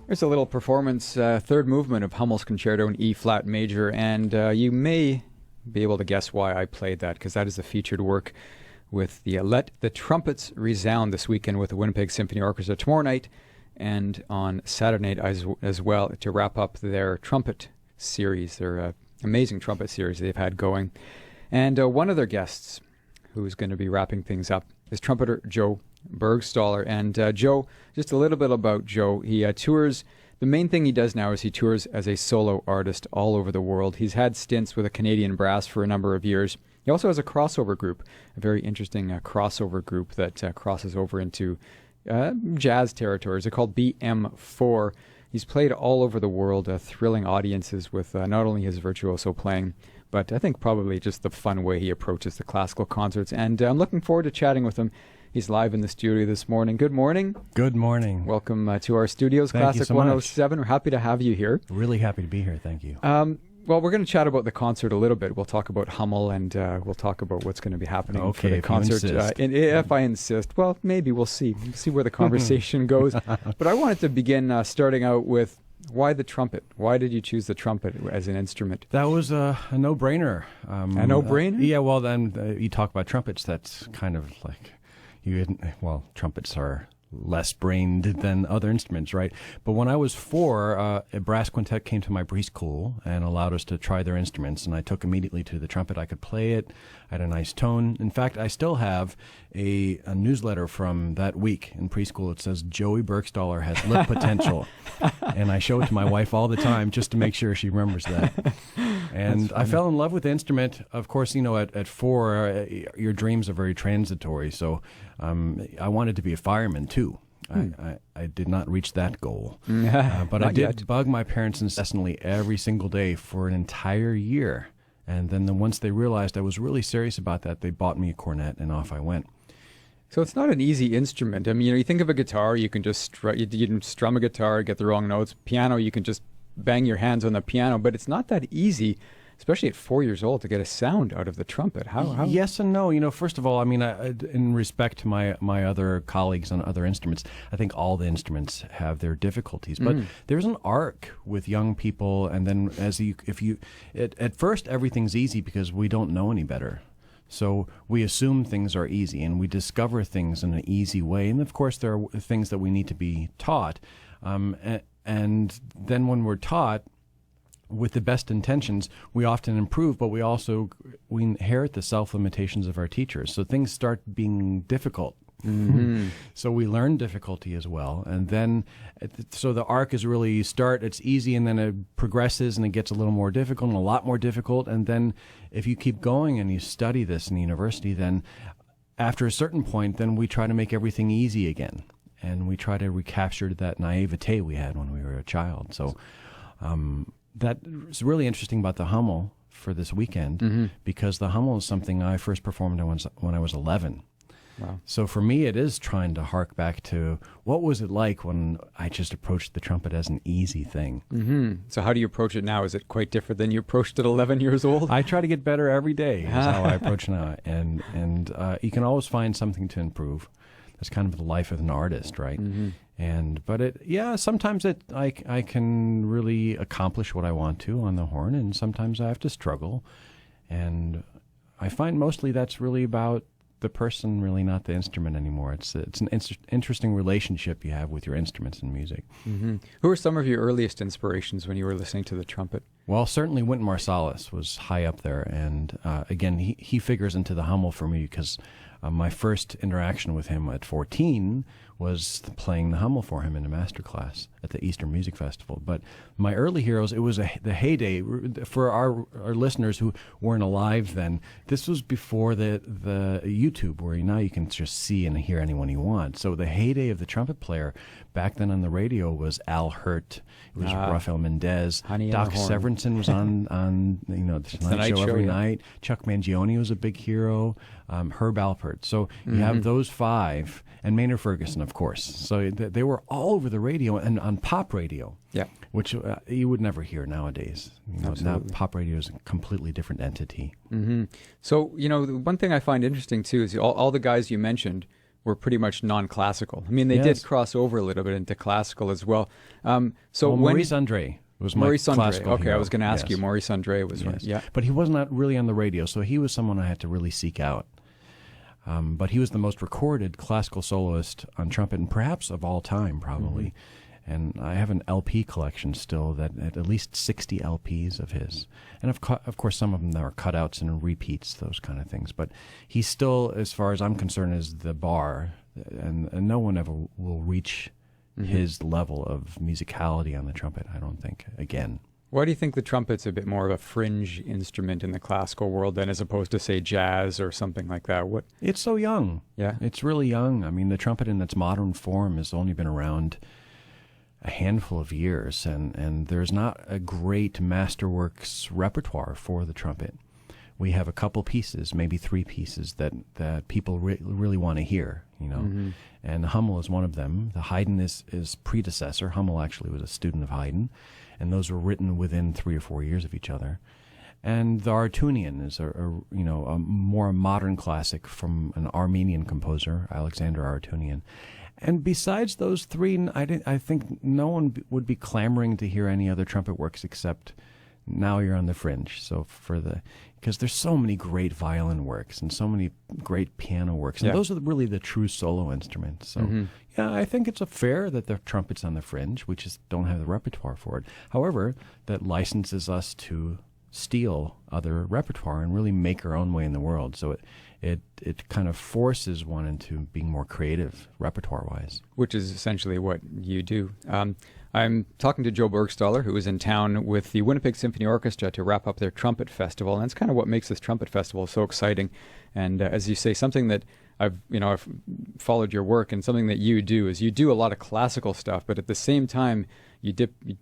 There's a little performance, third movement of Hummel's Concerto in E-flat major, and you may be able to guess why I played that, because that is the featured work with the Let the Trumpets Resound this weekend with the Winnipeg Symphony Orchestra tomorrow night, and on Saturday night as well to wrap up their trumpet series, their amazing trumpet series they've had going. And one of their guests who's going to be wrapping things up is trumpeter Joe Burgstahler. And Joe, just a little bit about Joe. He tours. The main thing he does now is he tours as a solo artist all over the world. He's had stints with a Canadian brass for a number of years. He also has a crossover group, a very interesting crossover group that crosses over into jazz territories. They're called BM4. He's played all over the world, thrilling audiences with not only his virtuoso playing, but I think probably just the fun way he approaches the classical concerts. And I'm looking forward to chatting with him. He's live in the studio this morning. Good morning. Good morning. Welcome to our studios, Thank Classic you so 107. We're happy to have you here. Really happy to be here. Thank you. Well, we're going to chat about the concert a little bit. We'll talk about Hummel, and we'll talk about what's going to be happening for the concert. If I insist. Well, maybe we'll see. We'll see where the conversation goes. But I wanted to begin starting out with, why the trumpet? Why did you choose the trumpet as an instrument? That was a no-brainer. A no-brainer? Yeah, well, then you talk about trumpets. That's kind of like, trumpets are less brained than other instruments, right? But when I was 4, a brass quintet came to my preschool and allowed us to try their instruments, and I took immediately to the trumpet. I could play it. I had a nice tone. In fact, I still have a newsletter from that week in preschool. It says, Joey Burgstahler has lip potential. And I show it to my wife all the time just to make sure she remembers that. And I fell in love with the instrument. Of course, at 4, your dreams are very transitory. So I wanted to be a fireman, too. I did not reach that goal. But I did bug my parents incessantly every single day for an entire year. And then once they realized I was really serious about that, they bought me a cornet, and off I went. So it's not an easy instrument. I mean, you think of a guitar, you can just you can strum a guitar, get the wrong notes. Piano, you can just bang your hands on the piano, but it's not that easy, especially at 4 years old, to get a sound out of the trumpet. How? Yes and no. First of all, I mean, in respect to my other colleagues on other instruments, I think all the instruments have their difficulties. But there's an arc with young people, and then at first everything's easy because we don't know any better. So we assume things are easy, and we discover things in an easy way. And of course, there are things that we need to be taught. And then when we're taught with the best intentions, we often improve, but we inherit the self-limitations of our teachers. So things start being difficult. So we learn difficulty as well. And then, so the arc is really, it's easy, and then it progresses, and it gets a little more difficult and a lot more difficult. And then if you keep going and you study this in university, then after a certain point, then we try to make everything easy again. And we try to recapture that naivete we had when we were a child. So that's really interesting about the Hummel for this weekend, because the Hummel is something I first performed when I was 11. Wow. So for me, it is trying to hark back to what was it like when I just approached the trumpet as an easy thing. So how do you approach it now? Is it quite different than you approached it 11 years old? I try to get better every day is how I approach now. And you can always find something to improve. That's kind of the life of an artist, right? But sometimes I can really accomplish what I want to on the horn, and sometimes I have to struggle. And I find mostly that's really about the person, really not the instrument anymore. It's an interesting relationship you have with your instruments in music. Who are some of your earliest inspirations when you were listening to the trumpet? Well, certainly Wynton Marsalis was high up there, and again, he figures into the Hummel for me because my first interaction with him at 14 was playing the Hummel for him in a master class at the Eastern Music Festival. But my early heroes, it was the heyday. For our listeners who weren't alive then, this was before the YouTube, where now you can just see and hear anyone you want. So the heyday of the trumpet player back then on the radio was Al Hurt. It was Rafael Mendez. Doc Severinsen was on the Tonight Show every night. Chuck Mangione was a big hero. Herb Alpert. So you have those 5, and Maynard Ferguson, of course. So they were all over the radio and on pop radio, which you would never hear nowadays. Now pop radio is a completely different entity. So, one thing I find interesting, too, is all the guys you mentioned were pretty much non-classical. I mean, they did cross over a little bit into classical as well. So Maurice Andre was my classical Okay, hero. I was going to ask you. Maurice Andre was one. Yeah. But he was not really on the radio, so he was someone I had to really seek out. But he was the most recorded classical soloist on trumpet, and perhaps of all time, probably. And I have an LP collection still that at least 60 LPs of his. And of course, some of them are cutouts and repeats, those kind of things. But he still, as far as I'm concerned, is the bar, and no one ever will reach his level of musicality on the trumpet, I don't think, again. Why do you think the trumpet's a bit more of a fringe instrument in the classical world than as opposed to, say, jazz or something like that? What? It's so young. Yeah. It's really young. I mean, the trumpet in its modern form has only been around a handful of years, and there's not a great masterworks repertoire for the trumpet. We have a couple pieces, maybe 3 pieces that people really want to hear, you know. And Hummel is one of them. The Haydn is predecessor. Hummel actually was a student of Haydn, and those were written within 3 or 4 years of each other. And the Artunian is a more modern classic from an Armenian composer, Alexander Artunian. And besides those 3, I think no one would be clamoring to hear any other trumpet works except Now You're on the Fringe. So because there's so many great violin works and so many great piano works, and those are really the true solo instruments. So yeah, I think it's fair that the trumpet's on the fringe. We just don't have the repertoire for it. However, that licenses us to steal other repertoire and really make our own way in the world. So it kind of forces one into being more creative repertoire-wise. Which is essentially what you do. I'm talking to Joe Burgstahler, who is in town with the Winnipeg Symphony Orchestra to wrap up their Trumpet Festival. And that's kind of what makes this Trumpet Festival so exciting. And as you say, something that I've followed your work, and something that you do is you do a lot of classical stuff, but at the same time, you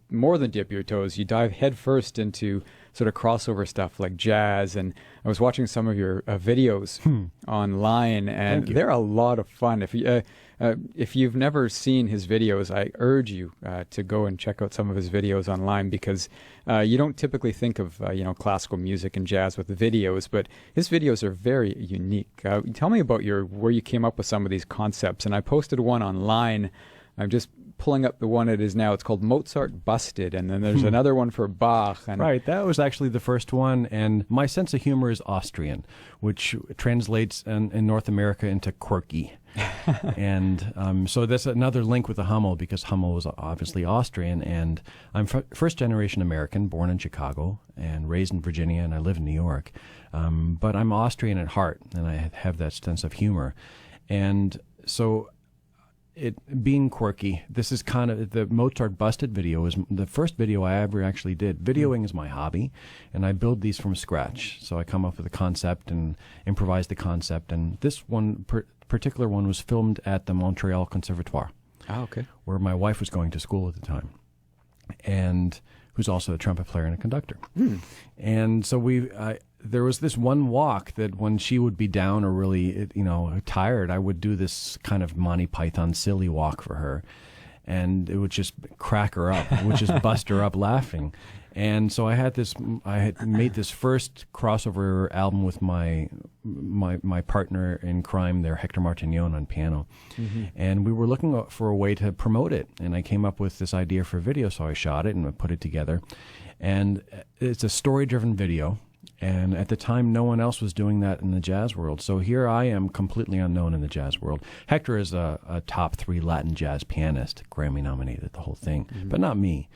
more than dip your toes. You dive headfirst into sort of crossover stuff like jazz. And I was watching some of your videos online, and they're a lot of fun. If you've never seen his videos, I urge you to go and check out some of his videos online, because you don't typically think of classical music and jazz with the videos, but his videos are very unique. Tell me about where you came up with some of these concepts. And I posted one online. I'm just pulling up the one it is now. It's called Mozart Busted, and then there's another one for Bach. Right, that was actually the first one, and my sense of humor is Austrian, which translates in North America into quirky. And so that's another link with the Hummel, because Hummel was obviously Austrian, and I'm first-generation American, born in Chicago and raised in Virginia, and I live in New York. But I'm Austrian at heart, and I have that sense of humor. And so it being quirky, this is kind of the Mozart Busted video is the first video I ever actually did. Videoing is my hobby, and I build these from scratch. So I come up with a concept and improvise the concept. And this one particular one was filmed at the Montreal Conservatoire, where my wife was going to school at the time, and who's also a trumpet player and a conductor. And so there was this one walk that when she would be down or really, tired, I would do this kind of Monty Python silly walk for her, and it would just crack her up. It would just bust her up laughing. And so I had made this first crossover album with my partner in crime there, Hector Martignon, on piano. And we were looking for a way to promote it. And I came up with this idea for a video, so I shot it and I put it together. And it's a story-driven video. And at the time, no one else was doing that in the jazz world. So here I am, completely unknown in the jazz world. Hector is a top 3 Latin jazz pianist, Grammy nominated, the whole thing, but not me.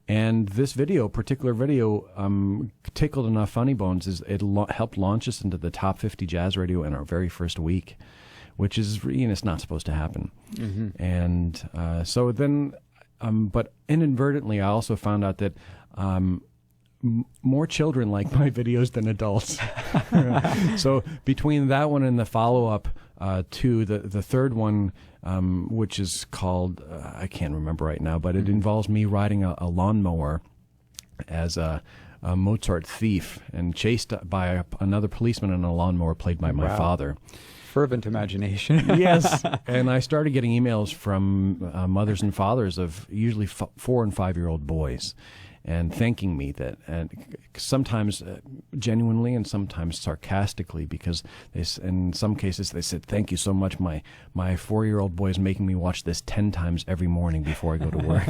And this particular video, tickled enough funny bones, it helped launch us into the top 50 jazz radio in our very first week, which is, it's not supposed to happen. And so then, but inadvertently, I also found out that more children like my videos than adults. So between that one and the follow-up to the third one, which is called, I can't remember right now, but it involves me riding a lawnmower as a Mozart thief and chased by another policeman in a lawnmower played by my father. Fervent imagination. Yes. And I started getting emails from mothers and fathers of usually 4 and 5-year-old boys. and thanking me and sometimes genuinely and sometimes sarcastically, because in some cases they said, "Thank you so much. My 4-year-old boy is making me watch this 10 times every morning before I go to work."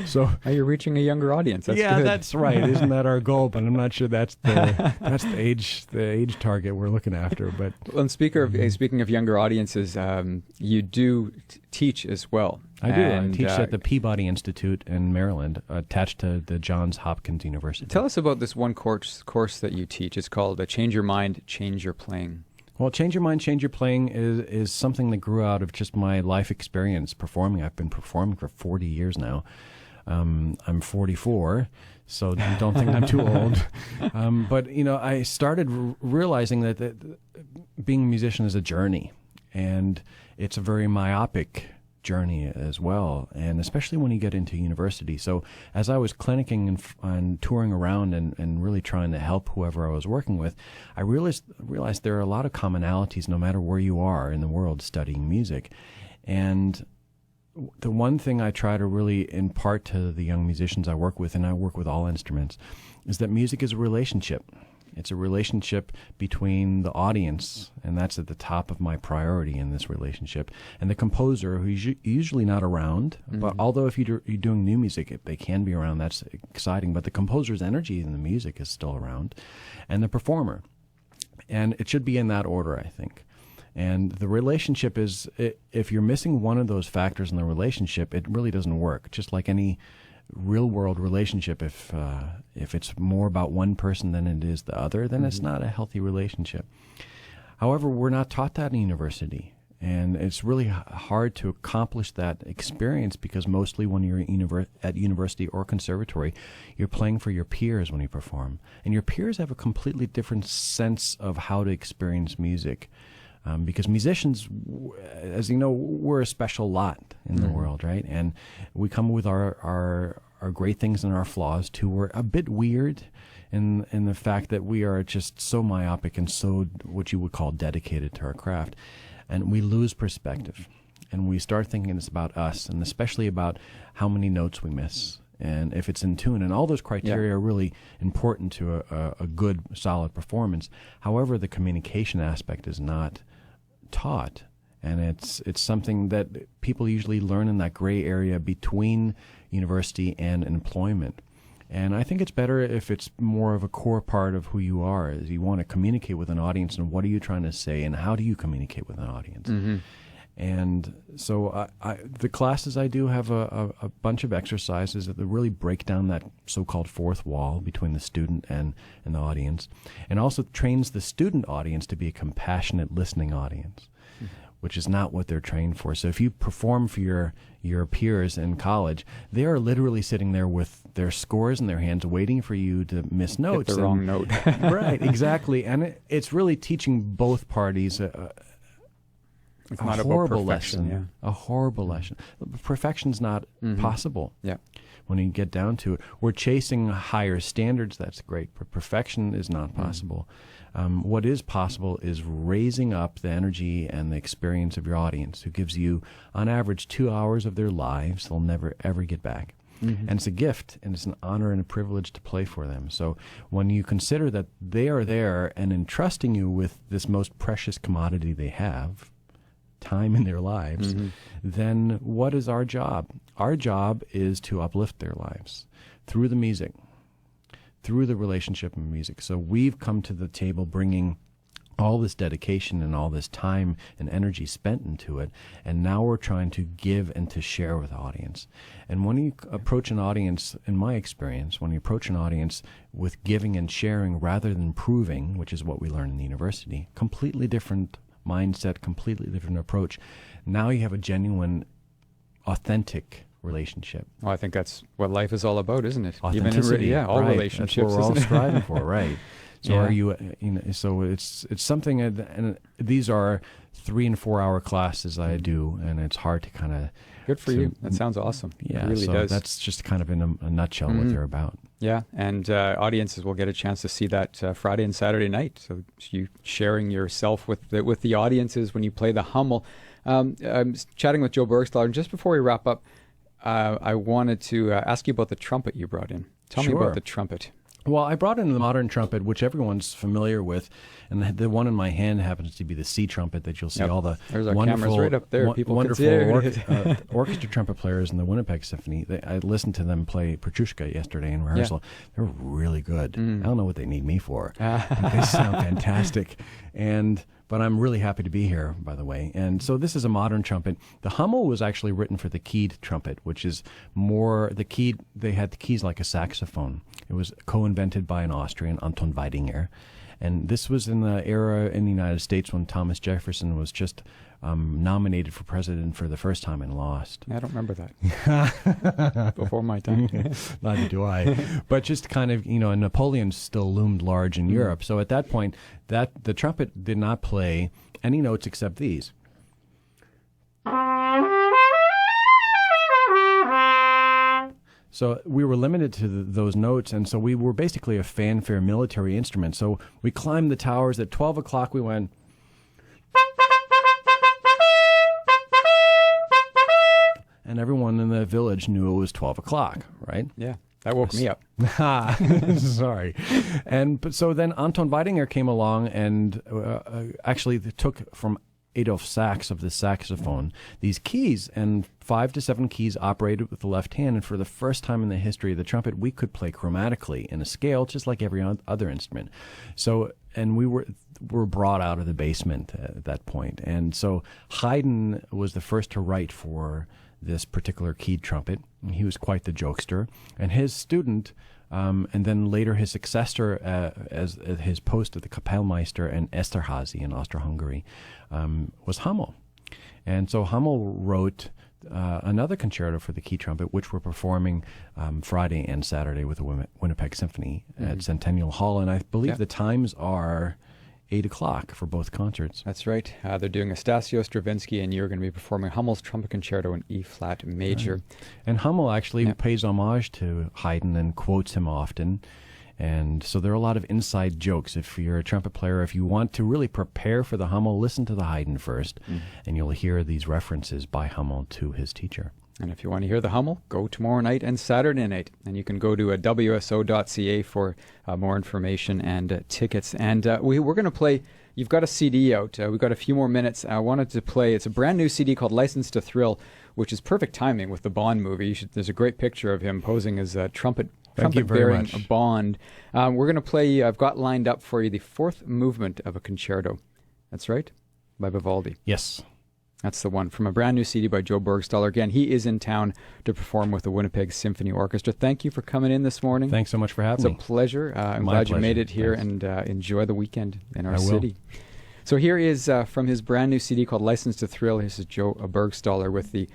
So you're reaching a younger audience. That's yeah, good. That's right. Isn't that our goal? But I'm not sure that's the age target we're looking after. But well, and speaking of younger audiences, you do teach as well. I do. I teach at the Peabody Institute in Maryland, attached to the Johns Hopkins University. Tell us about this one course that you teach. It's called Change Your Mind, Change Your Playing. Well, Change Your Mind, Change Your Playing is something that grew out of just my life experience performing. I've been performing for 40 years now. I'm 44, so don't think I'm too old. But, I started realizing that being a musician is a journey, and it's a very myopic journey as well, and especially when you get into university. So as I was clinicking and touring around and really trying to help whoever I was working with, I realized there are a lot of commonalities no matter where you are in the world studying music. And the one thing I try to really impart to the young musicians I work with, and I work with all instruments, is that music is a relationship. It's a relationship between the audience, and that's at the top of my priority in this relationship, and the composer, who's usually not around. Mm-hmm. But although if you're doing new music, they can be around, that's exciting. But the composer's energy in the music is still around, and the performer. And it should be in that order, I think. And the relationship is, if you're missing one of those factors in the relationship, it really doesn't work. Just like any real world relationship, if it's more about one person than it is the other, then it's not a healthy relationship. However, we're not taught that in university, and it's really hard to accomplish that experience, because mostly when you're at university or conservatory, you're playing for your peers when you perform, and your peers have a completely different sense of how to experience music. Because musicians, as you know, we're a special lot in the world, right? And we come with our great things and our flaws too. We're a bit weird in the fact that we are just so myopic and so what you would call dedicated to our craft. And we lose perspective. And we start thinking it's about us, and especially about how many notes we miss, and if it's in tune. And all those criteria are really important to a good, solid performance. However, the communication aspect is not taught, and it's something that people usually learn in that gray area between university and employment. And I think it's better if it's more of a core part of who you are, is you want to communicate with an audience, and what are you trying to say, and how do you communicate with an audience. And so the classes I do have a bunch of exercises that really break down that so-called fourth wall between the student and the audience, and also trains the student audience to be a compassionate listening audience, which is not what they're trained for. So if you perform for your peers in college, they are literally sitting there with their scores in their hands waiting for you to miss notes. Hit the wrong note. Right, exactly. And it's really teaching both parties it's a not horrible about perfection, lesson. A horrible lesson. Perfection's not possible. Yeah. When you get down to it, we're chasing higher standards. That's great, but perfection is not possible. What is possible is raising up the energy and the experience of your audience, who gives you, on average, 2 hours of their lives they'll never, ever get back. And it's a gift, and it's an honor and a privilege to play for them. So when you consider that they are there and entrusting you with this most precious commodity they have, time in their lives, then what is our job? Our job is to uplift their lives through the music, through the relationship and music. So we've come to the table bringing all this dedication and all this time and energy spent into it, and now we're trying to give and to share with the audience. And when you approach an audience, in my experience, when you approach an audience with giving and sharing rather than proving, which is what we learn in the university, completely different mindset, completely different approach. Now you have a genuine, authentic relationship. Well, I think that's what life is all about, isn't it? Authenticity. Even in, all right. relationships. That's what we're all striving for, right? So Yeah. are you know, so it's something, and these are 3 and 4 hour classes I do, and it's hard to kind of. Good for you. That sounds awesome. Yeah, it really so does. that's just kind of in a nutshell what they're about. Yeah, and audiences will get a chance to see that Friday and Saturday night. So you sharing yourself with the audiences when you play the Hummel. I'm chatting with Joe Burgstahler, and just before we wrap up, I wanted to ask you about the trumpet you brought in. Tell me about the trumpet. Well, I brought in the modern trumpet, which everyone's familiar with, and the one in my hand happens to be the C trumpet that you'll see all the There's our wonderful, cameras right up there. People wonderful can see it. orchestra trumpet players in the Winnipeg Symphony. I listened to them play Petrushka yesterday in rehearsal. They're really good. I don't know what they need me for. They sound fantastic, but I'm really happy to be here, by the way. And so this is a modern trumpet. The Hummel was actually written for the keyed trumpet, which is more the keyed. They had the keys like a saxophone. It was co-invented by an Austrian, Anton Weidinger. And this was in the era in the United States when Thomas Jefferson was just nominated for president for the first time and lost. I don't remember that. Before my time. Neither do I. But just kind of, and Napoleon still loomed large in Europe. So at that point, the trumpet did not play any notes except these. So we were limited to those notes, and so we were basically a fanfare military instrument. So we climbed the towers. At 12 o'clock, we went... And everyone in the village knew it was 12 o'clock, right? Yeah, that woke me up. Sorry. So then Anton Weidinger came along and actually took from Adolf Sax of the saxophone these keys, and 5 to 7 keys operated with the left hand, and for the first time in the history of the trumpet, we could play chromatically in a scale just like every other instrument. So, and we were brought out of the basement at that point. And so Haydn was the first to write for this particular keyed trumpet. He was quite the jokester, and his student and then later his successor as his post at the Kapellmeister and Esterházy in Austro-Hungary was Hummel. And so Hummel wrote another concerto for the key trumpet, which we're performing Friday and Saturday with the Winnipeg Symphony at Centennial Hall. And I believe the times are 8 o'clock for both concerts. That's right. They're doing Estácio, Stravinsky, and you're going to be performing Hummel's Trumpet Concerto in E-flat major. Right. And Hummel actually pays homage to Haydn and quotes him often. And so there are a lot of inside jokes. If you're a trumpet player, if you want to really prepare for the Hummel, listen to the Haydn first, and you'll hear these references by Hummel to his teacher. And if you want to hear the Hummel, go tomorrow night and Saturday night. And you can go to wso.ca for more information and tickets. And we're going to play, you've got a CD out. We've got a few more minutes. I wanted to play, it's a brand new CD called License to Thrill, which is perfect timing with the Bond movie. There's a great picture of him posing as a trumpet-bearing Bond. We're going to play, I've got lined up for you the fourth movement of a concerto. That's right, by Vivaldi. Yes. That's the one, from a brand new CD by Joe Burgstahler. Again, he is in town to perform with the Winnipeg Symphony Orchestra. Thank you for coming in this morning. Thanks so much for having me. It's a pleasure. I'm glad you made it here. Thanks. And enjoy the weekend in our city. So here is from his brand new CD called License to Thrill. This is Joe Burgstahler with the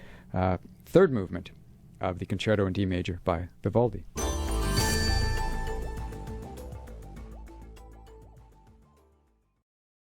third movement of the Concerto in D major by Vivaldi.